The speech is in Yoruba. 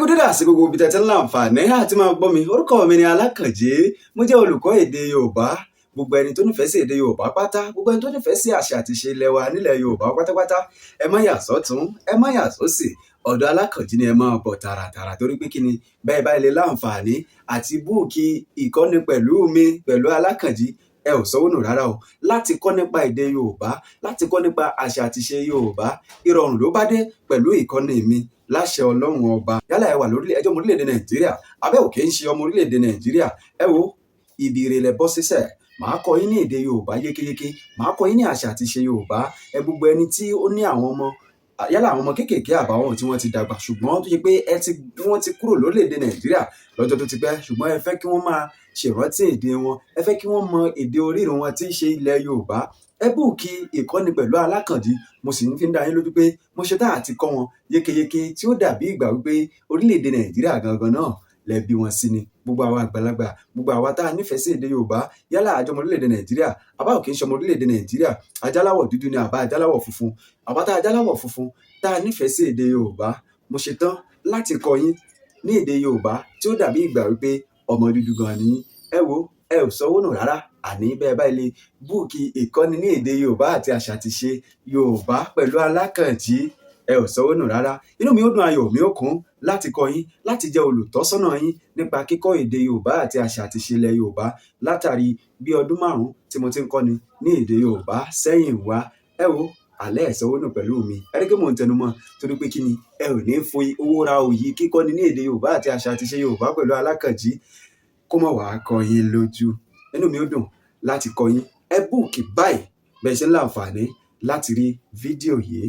dédé àsìkò gbogbo ibi tẹ́tí ńlá àǹfààní àti máa gbọ́ mi. Orúkọ mi ni Alákànjí, mo jẹ́ olùkọ́ èdè Yorùbá. Gbogbo ẹni tó nífẹ̀ẹ́ sí èdè Yorùbá pátá, gbogbo ẹni tó nífẹ̀ẹ́ sí àṣà àti ìṣe ilẹ̀ wa nílẹ̀ Yorùbá pátápátá, ẹ má yà sọ́tún, ẹ má yà sósì. Ọ̀dọ̀ Alákànjí ni ẹ máa bọ̀ tààràtààrà torí pé kí ni bẹ́ẹ̀ bá ilé láǹfààní àti búùkì ìkọ́ni pẹ̀lú mi pẹ̀lú Alákànjí, ẹ ò sanwó nù rárá o. Láti kọ́ nípa èdè Yorùbá, láti kọ́ nípa àṣà àti ìṣe Yorùbá, ìrọ̀rùn ló bá dé pẹ̀lú ìkọ́ni mi láṣẹ Ọlọ́run ọba. Yálà ẹ wà ẹjọ́ ọmọ orílẹ̀-èdè Nàìjíríà, abẹ́ òkè ń ṣe ọmọ orílẹ̀-èdè Nàìjíríà. Ẹ wo ibi ìrẹ̀lẹ̀ bọ́ sísẹ̀, màá kọ́ yín ní èdè Yorùbá yékéyéké, màá kọ́ yín ní àṣà àti ìṣe Yorùbá. Ẹ gbogbo ẹni tí ó ní àwọn ọmọ, yálà àwọn ọmọ kéékèèké àbáwọn tí wọ́n ti dàgbà ṣùgbọ́n tó ṣe pé wọ́n ti kúrò lórílẹ̀-èdè Nàìjíríà lọ́jọ́ tó ti pẹ́, ṣùgbọ́n ẹ fẹ́ kí wọ́n máa ṣèrántí èdè wọn, ẹ fẹ́ kí wọ́n mọ èdè orírun wọn tí í ṣe ilẹ̀ Yorùbá. Ẹ búùkì ìkọ́ni pẹ̀lú Alákànjí, mo sì ń fi dá yín lójú pé mo ṣetán àti kọ́ wọn yékéyéké tí ó dàbí ìgbà wípé orílẹ̀-èdè Nàìjíríà gangan náà lẹ bí wọn sí ni. Gbogbo àwa àgbàlagbà, gbogbo àwa tá a nífẹ̀ẹ́ sí èdè Yorùbá, yálà àjọmọ orílẹ̀-èdè Nàìjíríà, àbá òkè ń ṣọmọ orílẹ̀-èdè Nàìjíríà, ajáláwọ̀ dúdú ni àbá ajáláwọ̀ funfun, àwa tá ajáláwọ̀ funfun tá a nífẹ̀ẹ́ sí èdè Yorùbá, mo ṣetán láti kọ́ yín ní èdè Yorùbá tí ó dàbí ìgbà wípé ọmọ dúdú gan ni. Ẹ wo ẹ ò sanwó nù rárá, àní bẹ́ẹ̀ bá ilé búùkì ìkọ́ni ní èdè Yorùbá àti àṣà àti ìṣe Yorùbá pẹ̀lú Alákànjí, ẹ ò sanwó nù rárá. Inú mi ó dùn, ayọ̀ mi ó kún láti kọ́ yín, láti jẹ́ olùtọ́sọ́nà yín nípa kíkọ́ èdè Yorùbá àti àṣà àti ìṣe ilẹ̀ Yorùbá látàrí bí ọdún 5 tí mo ti ń kọ́ni ní èdè Yorùbá sẹ́yìn wá. Ẹ wo alẹ́ ẹ̀ sanwó nù pẹ̀lú mi. Ẹ rí pé mò ń tẹnu mọ́ torí pé kí ni ẹ ò ní fi owó ra òyì kíkọ́ni ní èdè Yorùbá àti àṣà àti ìṣe Yorùbá pẹ̀lú Alákànjí kó mọ̀ wá kọ́ yín lójú. Inú mi ó dùn láti kọ́ yín. Ẹ búùkì báyìí bẹ́ẹ̀ ṣe ń láǹfààní láti rí fídíò yìí.